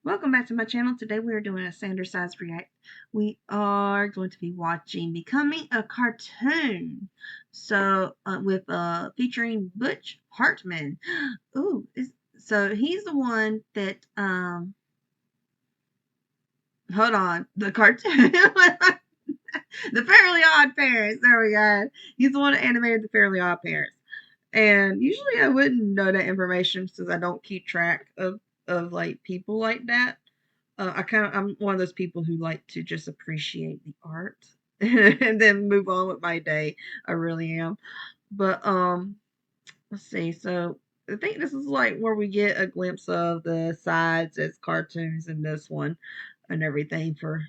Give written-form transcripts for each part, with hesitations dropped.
Welcome back to my channel. Today we are doing a standard size react. We are going to be watching Becoming a Cartoon. So with featuring Butch Hartman. Ooh, so he's the one that hold on, the cartoon the Fairly Odd Parents. There we go. He's the one that animated the Fairly Odd Parents. And usually I wouldn't know that information since I don't keep track of like people like that. I'm one of those people who like to just appreciate the art and then move on with my day. I really am. But let's see. So I think this is like where we get a glimpse of the sides as cartoons in this one and everything for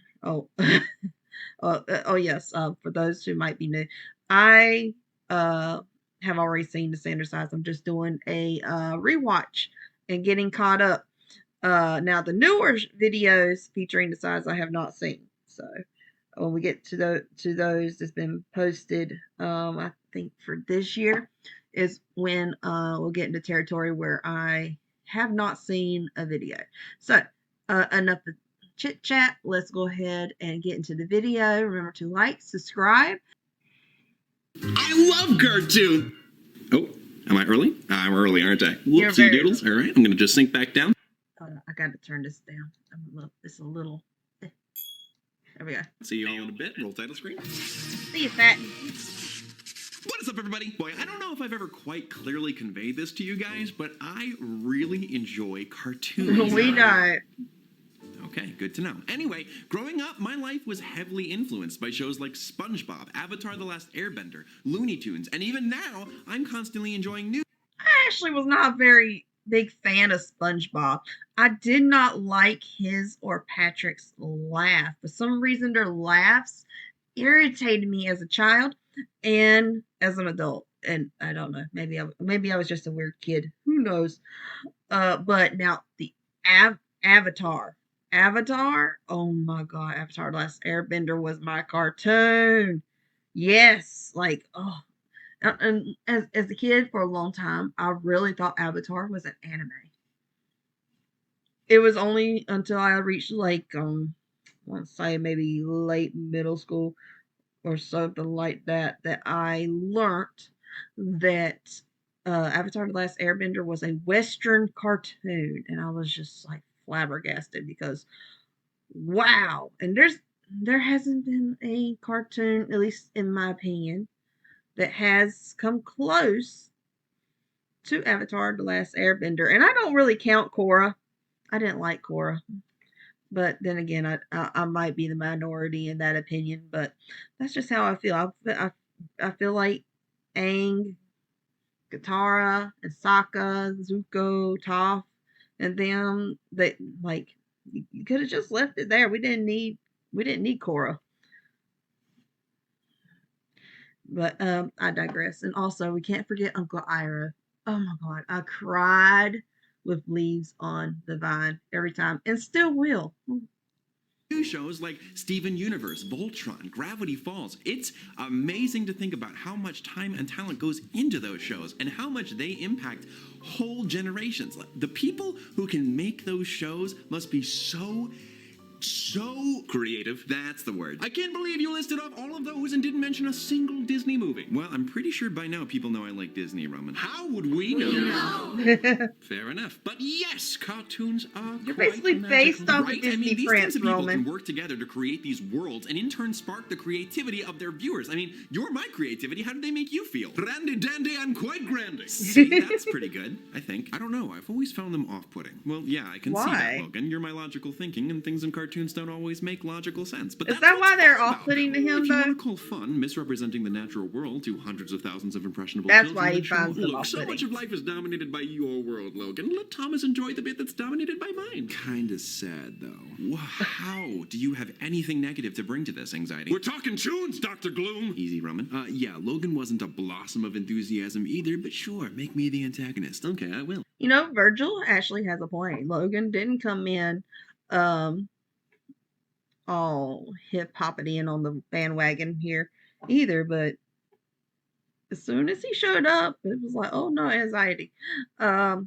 yes, for those who might be new. I have already seen the standard size. I'm just doing a rewatch and getting caught up. Now the newer videos featuring the sides I have not seen. So when we get to those that's been posted, I think for this year is when we'll get into territory where I have not seen a video. So enough of chit chat. Let's go ahead and get into the video. Remember to like, subscribe. I love cartoons. Oh, am I early? I'm early, aren't I? Whoopsie doodles. All right, I'm going to just sink back down. I got to turn this down. It's a little. There we go. See you all in a bit. Roll title screen. See you, fat. What is up, everybody? Boy, I don't know if I've ever quite clearly conveyed this to you guys, but I really enjoy cartoons. We know. Okay, good to know. Anyway, growing up, my life was heavily influenced by shows like SpongeBob, Avatar: The Last Airbender, Looney Tunes, and even now, I'm constantly enjoying new. I actually was not a very big fan of SpongeBob. I did not like his or Patrick's laugh. For some reason, their laughs irritated me as a child and as an adult. And I don't know, maybe I was just a weird kid. Who knows? But now the Avatar. Oh my God, Avatar: The Last Airbender was my cartoon. Yes, like and as a kid for a long time, I really thought Avatar was an anime. It was only until I reached like let's say maybe late middle school or something like that that I learned that Avatar: The Last Airbender was a Western cartoon, and I was just like flabbergasted because wow, and there hasn't been a cartoon, at least in my opinion, that has come close to Avatar: The Last Airbender. And I don't really count Korra. I didn't like Korra. But then again, I might be the minority in that opinion. But that's just how I feel. I feel like Aang, Katara, and Sokka, Zuko, Toph, and them, they like you could have just left it there. We didn't need Korra. But I digress. And also, we can't forget Uncle Ira. Oh my God, I cried with Leaves on the Vine every time, and still will. New shows like Steven Universe, Voltron, Gravity Falls. It's amazing to think about how much time and talent goes into those shows and how much they impact whole generations. The people who can make those shows must be so creative. That's the word. I can't believe you listed off all of those and didn't mention a single Disney movie. Well, I'm pretty sure by now people know I like Disney, Roman. How would we know? Fair enough. But yes, cartoons are You're basically based off of Disney these France, teams of people Roman. can work together to create these worlds and in turn spark the creativity of their viewers. I mean, you're my creativity. How do they make you feel? Randy dandy, I'm quite grandy. See, that's pretty good, I think. I don't know. I've always found them off-putting. Well, yeah, I can see that, Logan. You're my logical thinking, and things in cartoons don't always make logical sense. But is that why they're off-putting to him, if you though? want to call fun misrepresenting the natural world to hundreds of thousands of impressionable That's children, why he finds them look, so much of life is dominated by your world, Logan. Let Thomas enjoy the bit that's dominated by mine. Kinda sad, though. How do you have anything negative to bring to this, Anxiety? We're talking tunes, Dr. Gloom! Easy, Roman. Yeah, Logan wasn't a blossom of enthusiasm either, but sure, make me the antagonist. Okay, I will. You know, Virgil actually has a point. Logan didn't come in all hip-hoppity and on the bandwagon here either, but as soon as he showed up, it was like, oh no, Anxiety. But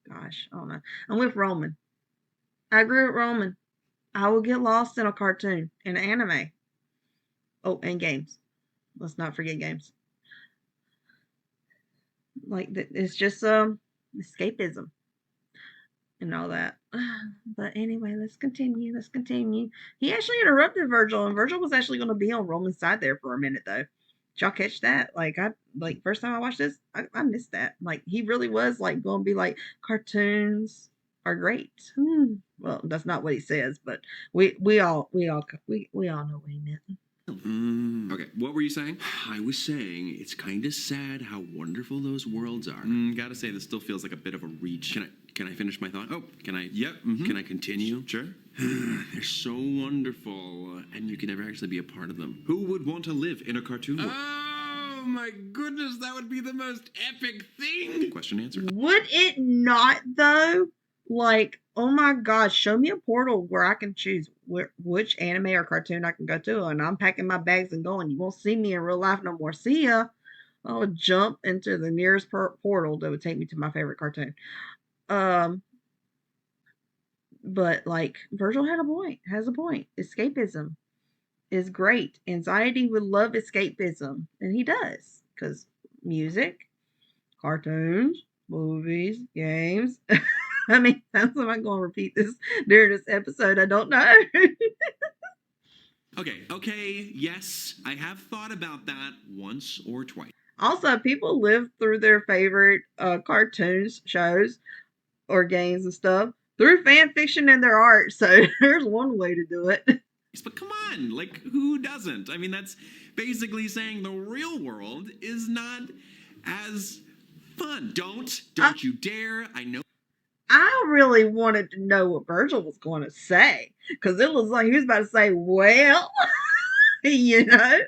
Gosh, I don't know. I'm with Roman. I agree with Roman. I will get lost in a cartoon, in an anime. Oh, and games. Let's not forget games. Like it's just escapism and all that. But anyway, let's continue. Let's continue. He actually interrupted Virgil, and Virgil was actually going to be on Roman's side there for a minute, though. Did y'all catch that? Like first time I watched this, I missed that. Like he really was like going to be like cartoons are great. Well, that's not what he says, but we all know what he meant. Okay, what were you saying? I was saying it's kind of sad how wonderful those worlds are. Gotta say, this still feels like a bit of a reach. Can I finish my thought? Oh, can I? Yep. Can I continue? Sure. They're so wonderful, and you can never actually be a part of them. Who would want to live in a cartoon world? Oh my goodness, that would be the most epic thing! Question answer. Would it not though? Like, oh my gosh, show me a portal where I can choose which anime or cartoon I can go to, and I'm packing my bags and going. You won't see me in real life no more. See ya. I would jump into the nearest portal that would take me to my favorite cartoon. But like Virgil has a point. Escapism is great. Anxiety would love escapism, and he does because music, cartoons, movies, games. I mean, how am I going to repeat this during this episode? I don't know. Okay, yes, I have thought about that once or twice. Also, people live through their favorite cartoons, shows, or games and stuff through fan fiction and their art. So there's one way to do it. But come on, like, who doesn't? I mean, that's basically saying the real world is not as fun. Don't you dare. I know. I really wanted to know what Virgil was going to say because it was like he was about to say, well, you know.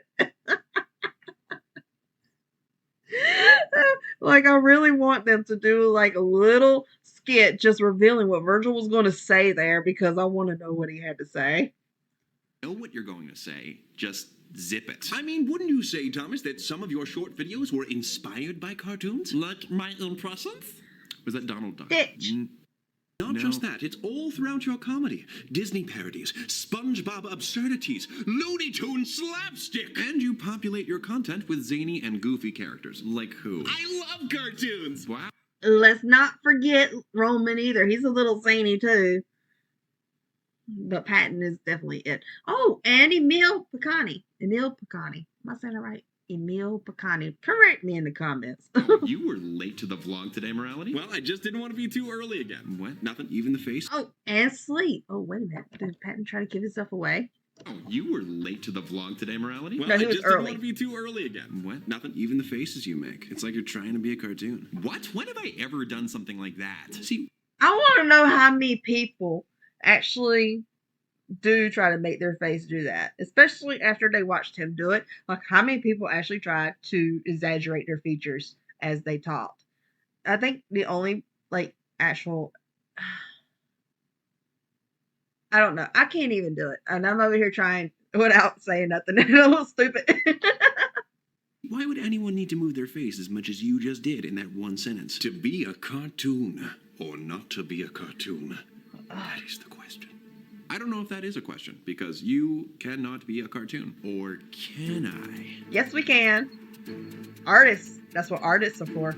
Like, I really want them to do like a little skit just revealing what Virgil was going to say there because I want to know what he had to say. Know what you're going to say. Just zip it. I mean, wouldn't you say, Thomas, that some of your short videos were inspired by cartoons? Like my impressions? Was that Donald Duck? Bitch. Not just that, it's all throughout your comedy. Disney parodies, SpongeBob absurdities, Looney Tunes slapstick. And you populate your content with zany and goofy characters. Like who? I love cartoons! Wow. Let's not forget Roman either. He's a little zany too. But Patton is definitely it. Oh, and Emil Picani. Am I saying it right? Emil Picani. Correct me in the comments. Oh, you were late to the vlog today, Morality? Well, I just didn't want to be too early again. What? Nothing? Even the face? Oh, and sleep. Oh, wait a minute. Did Patton try to give himself away? Oh, you were late to the vlog today, Morality? Well, no, he I was just early. didn't want to be too early again. What? Nothing? Even the faces you make. It's like you're trying to be a cartoon. What? When have I ever done something like that? See, I want to know how many people actually do try to make their face do that, especially after they watched him do it. Like, how many people actually try to exaggerate their features as they talk? I think the only like actual I don't know. I can't even do it. And I'm over here trying without saying nothing. A little stupid. why would anyone need to move their face as much as you just did in that one sentence? To be a cartoon or not to be a cartoon? That is the question. I don't know if that is a question, because you cannot be a cartoon. Or can I? Yes, we can. Artists. That's what artists are for.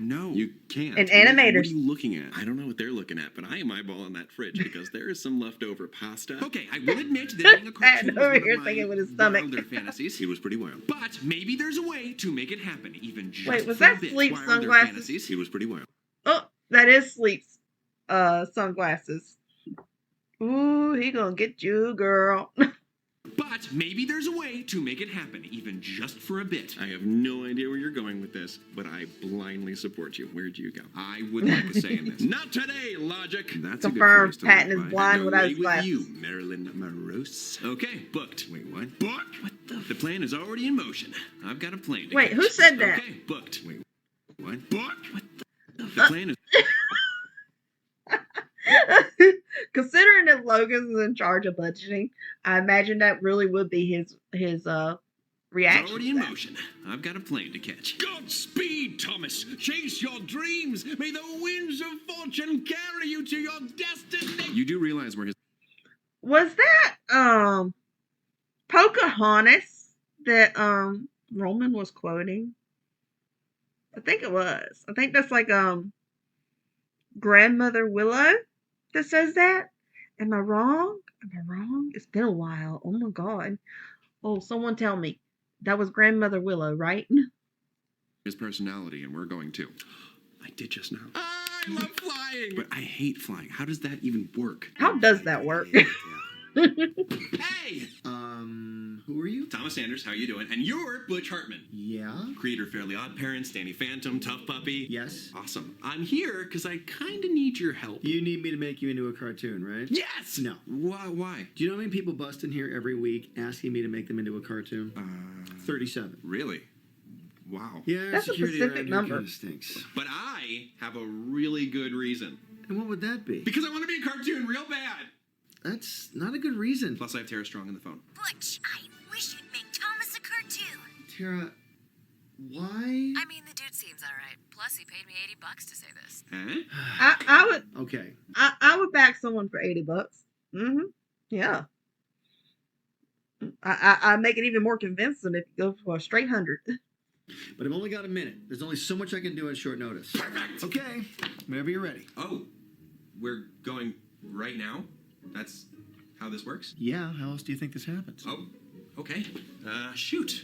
No, you can't. And animators. What are you looking at? I don't know what they're looking at, but I am eyeballing that fridge because there is some leftover pasta. Okay, I will admit that being a cartoon over was here one of thinking my with his stomach. wilder fantasies. It was pretty wild. But maybe there's a way to make it happen, even just Wait, was for a that bit. Sleep Wilder sunglasses? Fantasies. It was pretty wild. Oh, that is Sleep's sunglasses. Ooh, he gonna get you, girl. But maybe there's a way to make it happen, even just for a bit. I have no idea where you're going with this, but I blindly support you. Where'd you go? I would like a say in this. Not today, Logic. That's Confirmed, a good phrase to Patton live is by. blind No without way his with glasses. you, Marilyn Monroe. Okay, booked. Wait, what? Booked? What the plan is already in motion. I've got a plane to Wait, catch. who said that? Okay, booked. Wait, what? Booked? What the plan is... Considering that Logan's in charge of budgeting, I imagine that really would be his reactions. Already in motion. I've got a plane to catch. Godspeed, Thomas. Chase your dreams. May the winds of fortune carry you to your destiny. You do realize where his Was that Pocahontas that Roman was quoting? I think it was. I think that's like Grandmother Willow that says that. Am I wrong? Am I wrong? It's been a while. Oh my god. Oh, someone tell me. That was Grandmother Willow, right? personality, and we're going to. I did just now. I love flying, but I hate flying. How does that even work? How does that work? Hey! Who are you? Thomas Sanders, how you doing? And you're Butch Hartman. Yeah? Creator of Fairly Odd Parents, Danny Phantom, Tough Puppy. Yes? Awesome. I'm here because I kind of need your help. You need me to make you into a cartoon, right? Yes! No. Why? Do you know how many people bust in here every week asking me to make them into a cartoon? 37. Really? Wow. Yeah, That's a security specific around here number. kind of stinks. But I have a really good reason. And what would that be? Because I want to be a cartoon real bad. That's not a good reason. Plus, I have Tara Strong on the phone. Butch, I wish you'd make Thomas a cartoon. Tara, why? I mean, the dude seems alright. Plus, he paid me $80 to say this. Huh? I would Okay. I would back someone for $80. Mm-hmm. Yeah. I make it even more convincing if you go for a straight 100. But I've only got a minute. There's only so much I can do on short notice. Perfect. Okay. Whenever you're ready. Oh, we're going right now? That's how this works? Yeah, how else do you think this happens? Oh, okay. Shoot.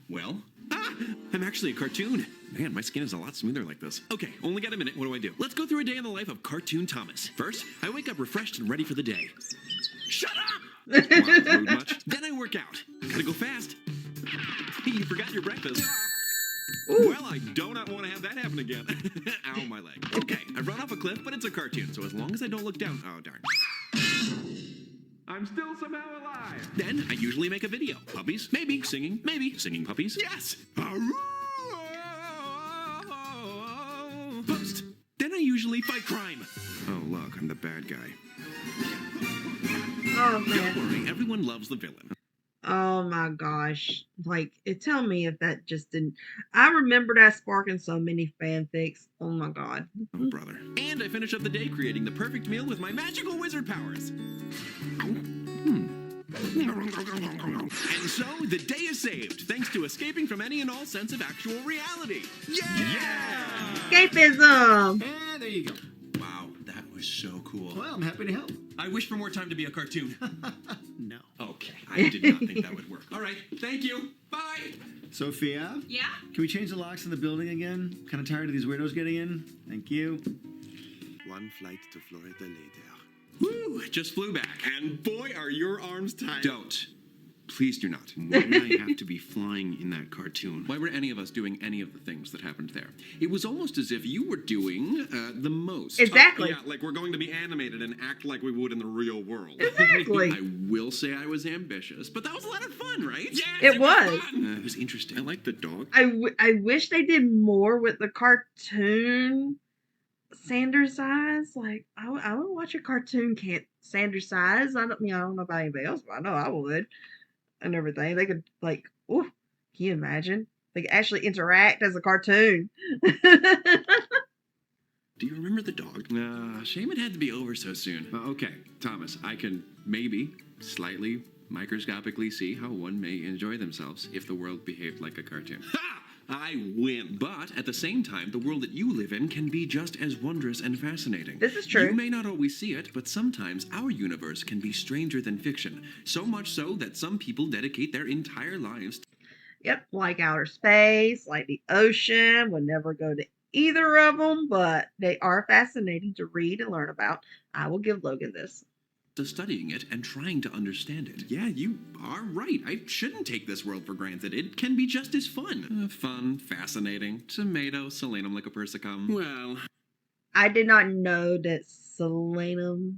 Well, I'm actually a cartoon. Man, my skin is a lot smoother like this. Okay, only got a minute. What do I do? Let's go through a day in the life of Cartoon Thomas. First, I wake up refreshed and ready for the day. Shut up! Wow, rude much. Then I work out. Gotta go fast. You forgot your breakfast. Well, I do not want to have that happen again. Ow, my leg. Okay, I've run off a cliff, but it's a cartoon, so as long as I don't look down... Oh, darn. I'm still somehow alive. Then I usually make a video. Puppies, maybe singing puppies. Yes! Post. Then I usually fight crime. Oh, look, I'm the bad guy. Oh Don't man. worry, everyone loves the villain. Oh my gosh. Like, tell me if that just didn't. I remember that sparking so many fanfics. Oh my god. Oh, brother. And I finish up the day creating the perfect meal with my magical wizard powers. And so, the day is saved, thanks to escaping from any and all sense of actual reality. Yeah! Escapism! And there you go. Wow, that was so cool. Well, I'm happy to help. I wish for more time to be a cartoon. No. Okay, I did not think that would work. All right, thank you. Bye! Sophia? Yeah? Can we change the locks in the building again? Kind of tired of these weirdos getting in. Thank you. One flight to Florida later. Woo! Just flew back. And boy, are your arms tight. Don't. Please do not. Why did I have to be flying in that cartoon? Why were any of us doing any of the things that happened there? It was almost as if you were doing the most. Exactly. Yeah, like we're going to be animated and act like we would in the real world. Exactly. I will say I was ambitious, but that was a lot of fun, right? Yes, It was. fun. It was interesting. I like the dog. I wish they did more with the cartoon Sanders eyes. Like, I would watch a cartoon Sanders eyes. I don't know about anybody else, but I know I would. And everything. They could, like, ooh, can you imagine? They could actually interact as a cartoon. Do you remember the dog? Shame it had to be over so soon. Okay, Thomas, I can maybe slightly microscopically see how one may enjoy themselves if the world behaved like a cartoon. Ha! I win. But at the same time, the world that you live in can be just as wondrous and fascinating. This is true. You may not always see it, but sometimes our universe can be stranger than fiction. So much so that some people dedicate their entire lives to Yep, like outer space, like the ocean. Would never go to either of them, but they are fascinating to read and learn about. I will give Logan this. studying it and trying to understand it. Yeah, you are right. I shouldn't take this world for granted. It can be just as fun. Fun, fascinating, tomato, solanum lycopersicum. Well, I did not know that Solanum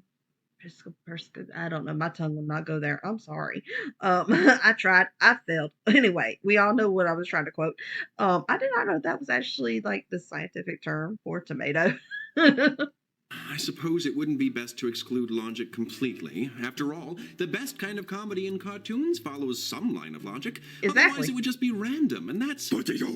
Persica. I don't know. My tongue will not go there. I'm sorry. I tried. I failed. Anyway, we all know what I was trying to quote. I did not know that was actually like the scientific term for tomato. I suppose it wouldn't be best to exclude logic completely. After all, the best kind of comedy in cartoons follows some line of logic. Exactly. Otherwise, it would just be random, and that's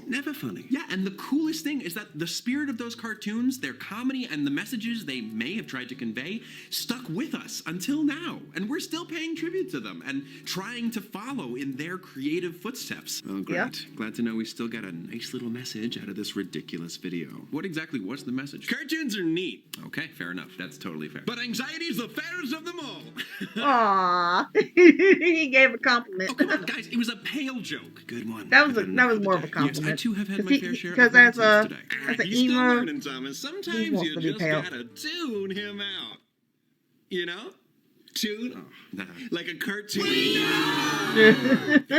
never funny. Yeah, and the coolest thing is that the spirit of those cartoons, their comedy, and the messages they may have tried to convey stuck with us until now. And we're still paying tribute to them and trying to follow in their creative footsteps. Oh, great. Yeah. Glad to know we still got a nice little message out of this ridiculous video. What exactly was the message? Cartoons are neat. Okay, fair enough. That's totally fair. But anxiety's the fairest of them all. Aw. He gave a compliment. Oh, come on, guys. It was a pale joke. Good one. That was more of a compliment. Yes, I too have had my fair share of because as nonsense an today. He's still emo, learning, Thomas. Sometimes wants you to be just pale. gotta tune him out. You know? Tune? Oh, nah. Like a cartoon. All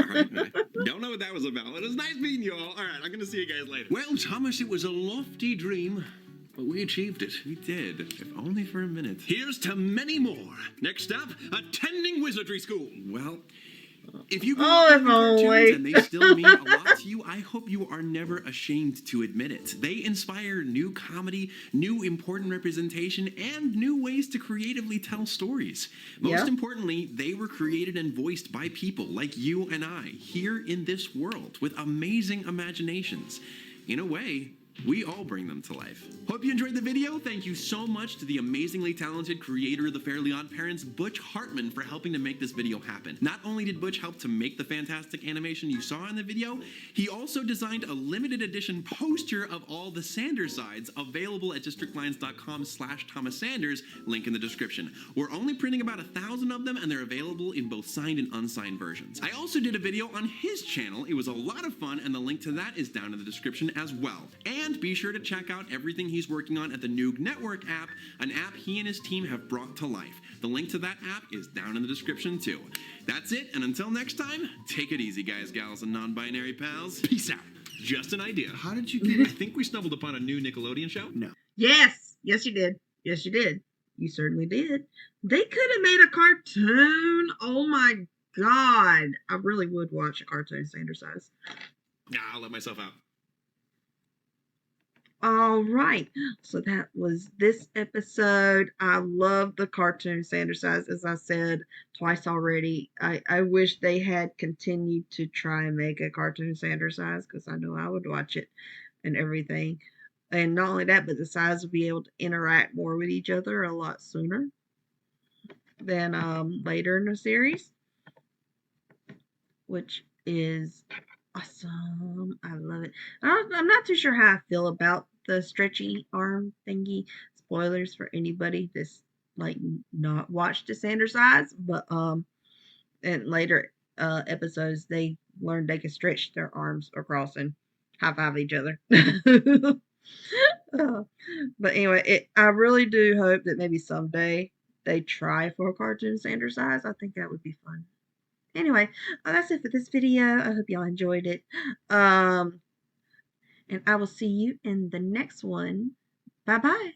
right. Don't know what that was about. It was nice meeting you all. All right, I'm gonna see you guys later. Well, Thomas, it was a lofty dream. But we achieved it. We did, if only for a minute. Here's to many more. Next up, attending wizardry school. Well, if you grew up if in cartoons only. and they still mean a lot to you, I hope you are never ashamed to admit it. They inspire new comedy, new important representation, and new ways to creatively tell stories. Most importantly, they were created and voiced by people like you and I here in this world with amazing imaginations. In a way, we all bring them to life. Hope you enjoyed the video. Thank you so much to the amazingly talented creator of the Fairly Odd Parents, Butch Hartman, for helping to make this video happen. Not only did Butch help to make the fantastic animation you saw in the video, he also designed a limited edition poster of all the Sanders sides available at districtlines.com/Thomas Sanders, link in the description. We're only printing about 1,000 of them, and they're available in both signed and unsigned versions. I also did a video on his channel. It was a lot of fun, and the link to that is down in the description as well. And be sure to check out everything he's working on at the Noog Network app, an app he and his team have brought to life. The link to that app is down in the description too. That's it, and until next time, take it easy, guys, gals, and non-binary pals. Peace out. Just an idea. How did you get it? I think we stumbled upon a new Nickelodeon show. No. Yes, you did. Yes, you did. You certainly did. They could have made a cartoon. Oh my God. I really would watch a cartoon Sanders size. Nah, I'll let myself out. All right. So that was this episode. I love the cartoon Sanders size, as I said twice already. I wish they had continued to try and make a cartoon Sanders size, because I know I would watch it and everything. And not only that, but the sides would be able to interact more with each other a lot sooner than later in the series, which is awesome. I love it. I'm not too sure how I feel about the stretchy arm thingy. Spoilers for anybody that's like not watched the Sanders sides, but in later episodes they learned they can stretch their arms across and high five each other. But anyway, I really do hope that maybe someday they try for a cartoon Sanders size. I think that would be fun. Anyway, that's it for this video. I hope y'all enjoyed it. And I will see you in the next one. Bye-bye.